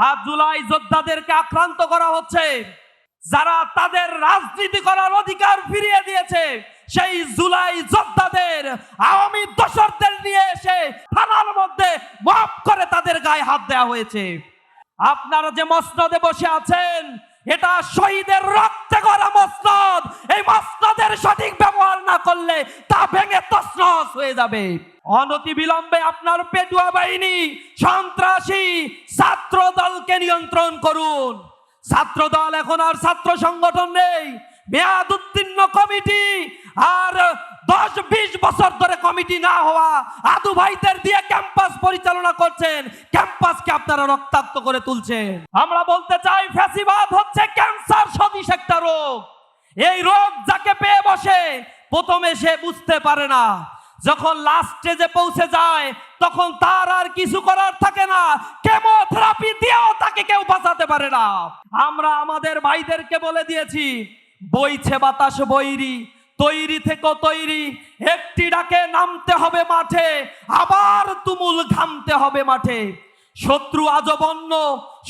আর জুলাই যোদ্ধাদেরকে আক্রান্ত করা হচ্ছে। যারা তাদের রাজনীতি করার অধিকার ফিরিয়ে দিয়েছে সেই জুলাই যোদ্ধাদের আওয়ামী দোসরদের নিয়ে এসে থানার মধ্যে মাফ করে তাদের গায়ে হাত দেওয়া হয়েছে। আপনারা যে মসনদে বসে আছেন এটা শহীদের রক্তে করা মসনদ। এই মসনদের সঠিক ব্যবহার না করলে তা ভেঙে তছনছ হয়ে যাবে। অনতি বিলম্বে আপনার পেটুয়া বাহিনী সন্ত্রাসী ছাত্র দলকে নিয়ন্ত্রণ করুন। ছাত্র দল এখন আর ছাত্র সংগঠন নেই, মেয়াদ উত্তীর্ণ কমিটি আর 10-20 বছর ধরে কমিটি না হওয়া আদু ভাইদের দিয়ে ক্যাম্পাস পরিচালনা করছেন। ক্যাম্পাসকে আপনারা রক্তাক্ত করে তুলছেন। আমরা বলতে চাই ফ্যাসিবাদ হচ্ছে ক্যান্সার সদৃশ একটা রোগ। এই রোগ যাকে পেয়ে বসে প্রথমে সে বুঝতে পারে না, যখন লাস্ট স্টেজে পৌঁছে যায় তখন তার আর কিছু করার থাকে না। কেমোথেরাপি দিয়েও তাকে কেউ বাঁচাতে পারে না। আমরা আমাদের ভাইদেরকে বলে দিয়েছি বইছে বাতাস বৈরি, তৈরি থেকে তৈরি, একটি ডাকে নামতে হবে মাঠে, আবার তুমুল ঘামতে হবে মাঠে। শত্রু আজবন্য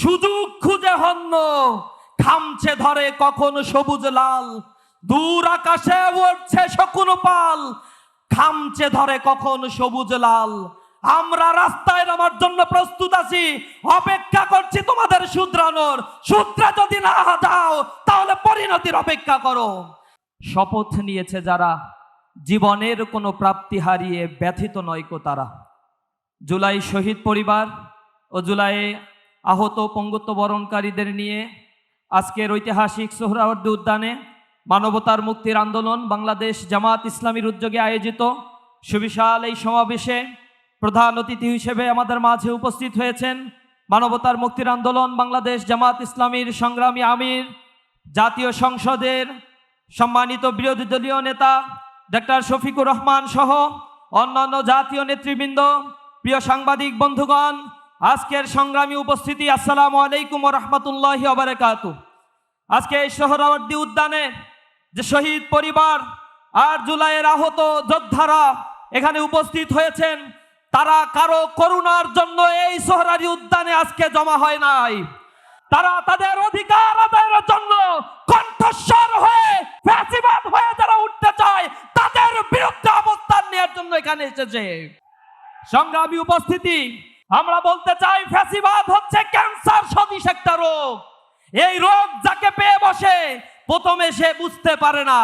সুযোগ খুঁজে হন্য, খামছে ধরে কখন সবুজ লাল, দূর আকাশে উঠছে শকুন পাল, খামছে ধরে কখন সবুজ লাল। আমরা রাস্তায় নামার জন্য প্রস্তুত আছি, অপেক্ষা করছি তোমাদের শুধরানোর। শুধরে যদি না যাও তাহলে পরিণতির অপেক্ষা করো। শপথ নিয়েছে যারা, জীবনের কোনো প্রাপ্তি হারিয়ে ব্যথিত নয়কো তারা। জুলাই শহীদ পরিবার ও জুলাইয়ে আহত পঙ্গুত্ব বরণকারীদের নিয়ে আজকের ঐতিহাসিক সোহরাওয়ার্দী উদ্যানে মানবতার মুক্তির আন্দোলন বাংলাদেশ জামাত ইসলামীর উদ্যোগে আয়োজিত সুবিশাল এই সমাবেশে প্রধান অতিথি হিসেবে আমাদের মাঝে উপস্থিত হয়েছেন মানবতার মুক্তির আন্দোলন বাংলাদেশ জামাত ইসলামীর সংগ্রামী আমির, জাতীয় সংসদের সম্মানিত বিরোধী দলীয় নেতা ডক্টর শফিকুর রহমান সহ অন্যান্য জাতীয় নেতৃবৃন্দ, প্রিয় সাংবাদিক বন্ধুগণ, আজকের সংগ্রামী উপস্থিতি, আসসালামু আলাইকুম ওয়া রাহমাতুল্লাহি ওয়া বারাকাতুহু। আজকে এই সোহরাওয়ার্দী উদ্যানে যে শহীদ পরিবার আর জুলাইয়ের আহত যোদ্ধারা এখানে উপস্থিত হয়েছেন, তারা কারো করুণার জন্য এই সোহরাওয়ার্দী উদ্যানে আজকে জমা হয় নাই। তারা তাদের অধিকার আদায়ের জন্য কণ্ঠস্বর হয়ে ফ্যাসিবাদ হয়ে যারা উঠতে চায় তাদের বিরুদ্ধে অবস্থান নেওয়ার জন্য এখানে এসেছে। সংগ্রামী উপস্থিতি, আমরা বলতে চাই ফ্যাসিবাদ হচ্ছে ক্যান্সার সদৃশ একটা রোগ। এই রোগ যাকে পেয়ে বসে প্রথমে সে বুঝতে পারে না,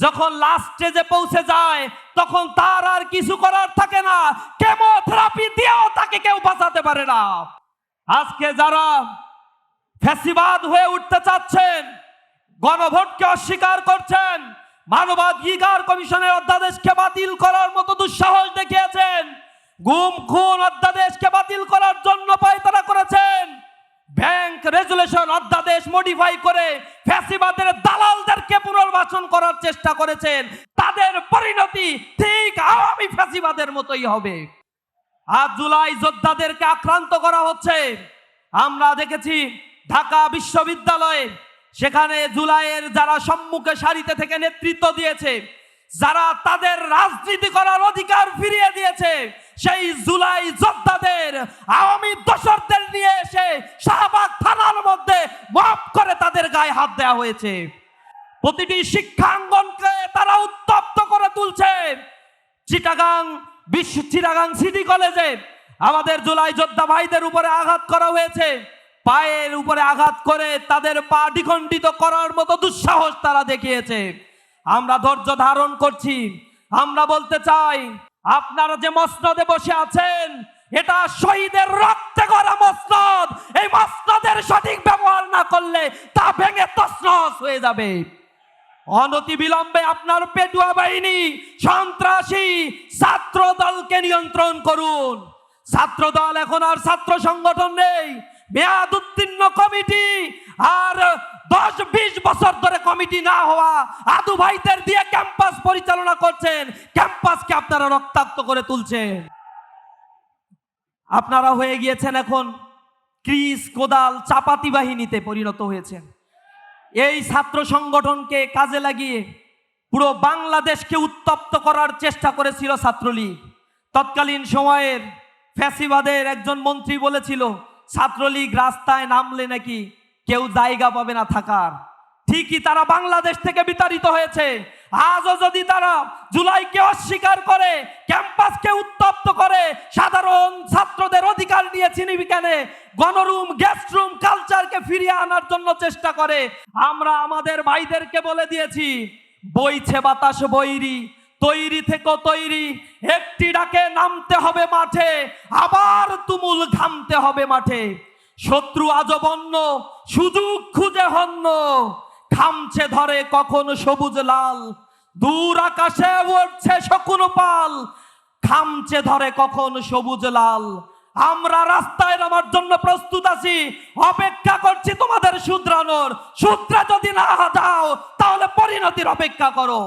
যখন লাস্ট স্টেজে পৌঁছে যায় তখন তার আর কিছু করার থাকে না। কেমোথেরাপি দিয়েও তাকে কেউ বাঁচাতে পারে না। আজকে যারা ফ্যাসিবাদ হয়ে উঠতে চাচ্ছেন, গণভোটকে অস্বীকার করছেন, মানবাধিকার কমিশনের অধ্যাদেশকে বাতিল করার মতো দুঃসাহস দেখিয়েছেন, গুম খুন অধ্যাদেশকে বাতিল করার জন্য পায়তারা করেছেন, ব্যাংক রেজুলেশন অধ্যাদেশ মডিফাই করে ফ্যাসিবাদের দালালদেরকে পুনর্বাসন করার চেষ্টা করেছেন, তাদের পরিণতি ঠিক আওয়ামী ফ্যাসিবাদের মতোই হবে। আজ জুলাই যোদ্ধাদেরকে আক্রান্ত করা হচ্ছে। আমরা দেখেছি ঢাকা বিশ্ববিদ্যালয়ে, সেখানে জুলাইয়ের যারা সম্মুখে সারিতে থেকে নেতৃত্ব দিয়েছে, যারা তাদের রাজনীতি করার অধিকার ফিরিয়ে দিয়েছে সেই জুলাই যোদ্ধাদের আওয়ামী দোসরদের নিয়ে এসে শাহবাগ থানার মধ্যে মাফ করে তাদের গায়ে হাত দেওয়া হয়েছে। প্রতিটি শিক্ষাঙ্গনকে তারা উত্তপ্ত করে তুলছে। চিটাগাং সিটি কলেজে আমাদের জুলাই যোদ্ধা ভাইদের উপরে আঘাত করা হয়েছে। পায়ের উপরে আঘাত করে তাদের পা দ্বিখণ্ডিত করার মতো দুঃসাহস তারা দেখিয়েছে। আমরা ধৈর্য ধারণ করছি। আমরা বলতে চাই আপনারা যে মসনদে বসে আছেন এটা শহীদের রক্তে করা মসনদ। এই মসনদের সঠিক ব্যবহার না করলে তা ভেঙে তছনছ হয়ে যাবে। অনতি বিলম্বে আপনার পেটুয়া বাহিনী সন্ত্রাসী ছাত্র দলকে নিয়ন্ত্রণ করুন। ছাত্র দল এখন আর ছাত্র সংগঠন নেই, মেয়াদ উত্তীর্ণ কমিটি আর 10-20 বছর ধরে কমিটি না হওয়া আদু ভাইদের দিয়ে ক্যাম্পাস পরিচালনা করছেন। ক্যাম্পাসকে আপনারা রক্তাক্ত করে তুলছেন। আপনারা হয়ে গিয়েছেন এখন ক্রিস কোদাল চাপাতি বাহিনীতে পরিণত হয়েছেন। এই ছাত্র সংগঠনকে কাজে লাগিয়ে পুরো বাংলাদেশকে উত্তপ্ত করার চেষ্টা করেছিল ছাত্রলীগ। তৎকালীন সময়ের ফ্যাসিবাদের একজন মন্ত্রী বলেছিল ছাত্রলীগ রাস্তায় নামলে নাকি কেউ জায়গা পাবে না থাকার। ঠিকই তারা বাংলাদেশ থেকে বিতাড়িত হয়েছে। আজও যদি তারা জুলাইকে অস্বীকার করে, ক্যাম্পাসকে উত্তপ্ত করে, সাধারণ ছাত্রদের অধিকার নিয়ে চিনিবিকেনে গণরুম, গেস্ট রুম কালচারকে ফিরিয়ে আনার জন্য চেষ্টা করে, আমরা আমাদের ভাইদেরকে বলে দিয়েছি, বইছে বাতাস বৈরি, তৈরি থেকে তৈরি, একটি ডাকে নামতে হবে মাঠে, আবার তুমুল ঘামতে হবে মাঠে। শত্রু আজবন্য, সুযোগ খুঁজে হন্য, খামছে ধরে কখন সবুজ লাল, দূর আকাশে উঠছে শকুন পাল, খামছে ধরে কখন সবুজ লাল। আমরা রাস্তায় নামার জন্য প্রস্তুত আছি, অপেক্ষা করছি তোমাদের শুধরানোর। শুধরে যদি না যাও তাহলে পরিণতির অপেক্ষা করো।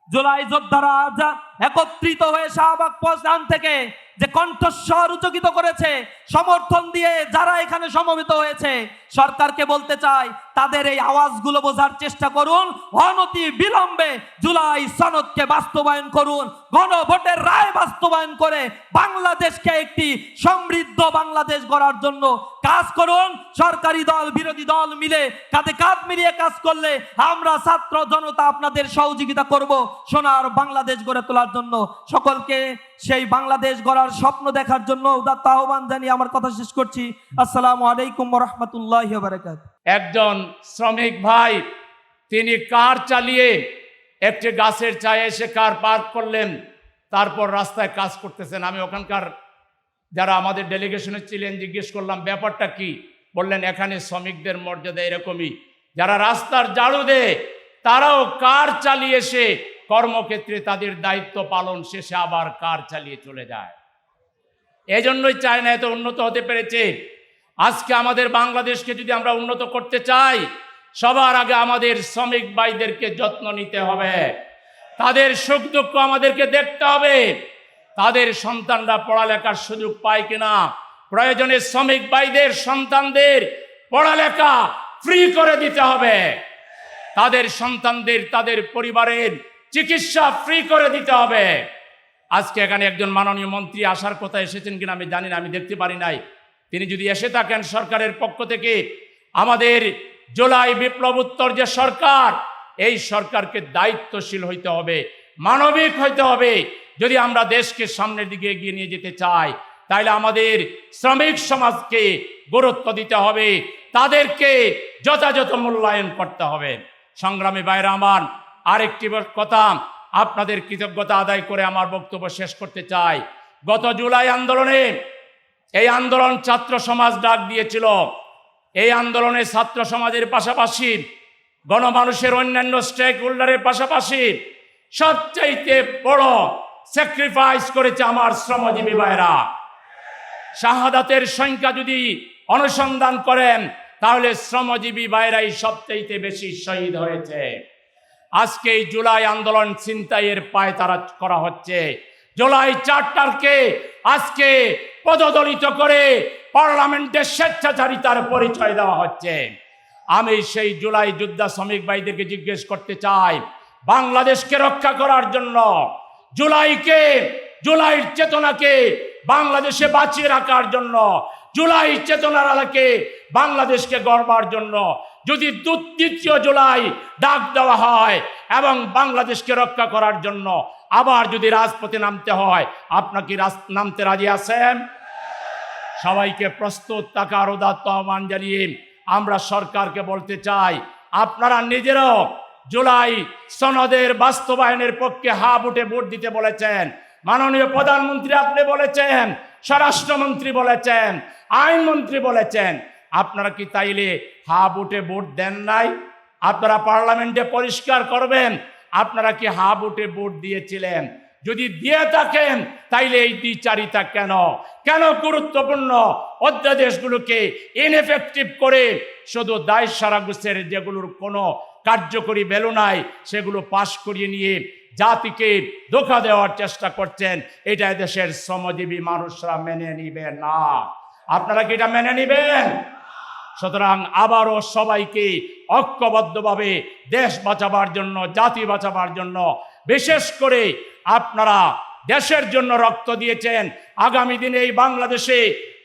জুলাই যোদ্ধারা আজ একত্রিত হয়ে শাহবাগ পৌঁছান থেকে যে কণ্ঠস্বর উচ্চকিত করেছে, সমর্থন দিয়ে যারা এখানে সমবেত হয়েছে, সরকারকে বলতে চাই তাদের এই আওয়াজগুলো বোঝার চেষ্টা করুন। অনতি বিলম্বে জুলাই সনদকে বাস্তবায়ন করুন, গণভোটের রায় বাস্তবায়ন করে বাংলাদেশকে একটি সমৃদ্ধ বাংলাদেশ গড়ার জন্য কাজ করুন। সরকারি দল বিরোধী দল মিলে কাঁধে কাঁধ মিলিয়ে কাজ করলে আমরা ছাত্র জনতা আপনাদের সহযোগিতা করব সোনার বাংলাদেশ গড়ে তোলার জন্য। সকলকে সেই বাংলাদেশ গড়ার স্বপ্ন দেখার জন্য উদাত্ত আহ্বান জানিয়ে আমার কথা শেষ করছি। আসসালামু আলাইকুম ওয়া রাহমাতুল্লাহি ওয়া বারাকাতুহু। একজন শ্রমিক ভাই তিনি কার চালিয়ে একটি গাছের ছায়ায় এসে কার পার্ক করলেন, তারপর রাস্তায় কাজ করতেছেন। আমি ওখানকার যারা আমাদের ডেলিগেশনে ছিলেন জিজ্ঞেস করলাম ব্যাপারটা কি, বললেন এখানে শ্রমিকদের মর্যাদা এরকমই, যারা রাস্তার ঝাড়ু দেয় তারাও কার চালিয়ে এসে কর্মক্ষেত্রে তাদের দায়িত্ব পালন শেষে আবার কার চালিয়ে চলে যায়। এজন্যই চায়না এত উন্নত হতে পেরেছে। আজকে আমাদের বাংলাদেশকে যদি আমরা উন্নত করতে চাই, সবার আগে আমাদের শ্রমিক ভাইদেরকে যত্ন নিতে হবে, তাদের সুখ দুঃখ আমাদেরকে দেখতে হবে, তাদের সন্তানরা পড়ালেখার সুযোগ পায় কিনা, প্রয়োজনে শ্রমিক ভাইদের সন্তানদের পড়ালেখা ফ্রি করে দিতে হবে, তাদের সন্তানদের তাদের পরিবারের চিকিৎসা ফ্রি করে দিতে হবে। আজকে এখানে একজন মাননীয় মন্ত্রী আসার কথা, এসেছেন কিনা আমি জানি না, আমি দেখতে পারি নাই। তিনি যদি এসে থাকেন সরকারের পক্ষ থেকে, আমাদের জুলাই বিপ্লবোত্তর যে সরকার, এই সরকারকে দায়িত্বশীল হইতে হবে, মানবিক হইতে হবে। যদি আমরা দেশকে সামনের দিকে এগিয়ে নিয়ে যেতে চাই, তাহলে আমাদের শ্রমিক সমাজকে গুরুত্ব দিতে হবে, তাদেরকে যথাযথ মূল্যায়ন করতে হবে। সংগ্রামী ভাইরা আমার, আরেকটি কথা আপনাদের কৃতজ্ঞতা আদায় করে আমার বক্তব্য শেষ করতে চাই। গত জুলাই আন্দোলনে, এই আন্দোলন ছাত্র সমাজ ডাক দিয়েছিল। এই আন্দোলনে ছাত্র সমাজের পাশাপাশি গণমানুষের অন্যান্য স্টেক হোল্ডারের পাশাপাশি সবচাইতে বড় স্যাক্রিফাইস করেছে আমার শ্রমজীবী ভাইরা। শাহাদাতের সংখ্যা যদি অনুসন্ধান করেন তাহলে শ্রমজীবী ভাইরাই সবচাইতে বেশি শহীদ হয়েছে। আজকে এই জুলাই আন্দোলন ছিনতাইয়ের পায়তারা করা হচ্ছে। জুলাই চার্টারকে আজকে পদদলিত করে পার্লামেন্টে স্বেচ্ছাচারিতার পরিচয় দেওয়া হচ্ছে। আমি সেই জুলাই যোদ্ধা শ্রমিক ভাইদেরকে জিজ্ঞেস করতে চাই, বাংলাদেশকে রক্ষা করার জন্য, জুলাইয়ের চেতনাকে বাংলাদেশে বাঁচিয়ে রাখার জন্য, জুলাই চেতনার আলোকে বাংলাদেশকে গড়বার জন্য যদি দ্বিতীয় জুলাই ডাক দেওয়া হয় এবং বাংলাদেশকে রক্ষা করার জন্য আবার যদি রাজপথে নামতে হয়, আপনাকে নামতে রাজি আছেন? সবাইকে প্রস্তুত থাকার উদাত্ত আহ্বান জানিয়ে আমরা সরকারকে বলতে চাই, আপনারা নিজেরাও জুলাই সনদের বাস্তবায়নের পক্ষে হা বুটে ভোট দিতে বলেছেন। মাননীয় প্রধানমন্ত্রী আপনি বলেছেন, স্বরাষ্ট্রমন্ত্রী বলেছেন, আইনমন্ত্রী বলেছেন, আপনারা কি তাইলে হা বুটে ভোট দেন নাই? আপনারা পার্লামেন্টে পরিষ্কার করবেন, আপনারা কি হা বুটে ভোট দিয়েছিলেন? যদি দিয়ে থাকেন তাইলে এই দ্বিচারিতা কেন গুরুত্বপূর্ণ অধ্যাদেশগুলোকে ইনএফেক্টিভ করে শুধু দায় সারাগুসের যেগুলোর কোনো কার্যকরী ভ্যালু নাই সেগুলো পাশ করিয়ে নিয়ে জাতিকে ধোঁকা দেওয়ার চেষ্টা করছেন? এটা দেশের শ্রমজীবী মানুষরা মেনে নিবে না। আপনারা কি এটা মেনে নিবেন? সুতরাং আবারও সবাইকে ঐক্যবদ্ধভাবে দেশ বাঁচাবার জন্য, জাতি বাঁচাবার জন্য, বিশেষ করে আপনারা দেশের জন্য রক্ত দিয়েছেন, আগামী দিনে এই বাংলাদেশে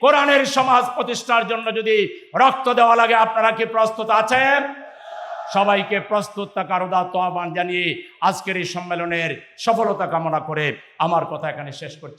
কোরআনের সমাজ প্রতিষ্ঠার জন্য যদি রক্ত দেওয়া লাগে, আপনারা কি প্রস্তুত আছেন? সবাইকে প্রস্তুত থাকার উদাত্ত আহ্বান জানিয়ে আজকের এই সম্মেলনের সফলতা কামনা করে আমার কথা এখানে শেষ করছি।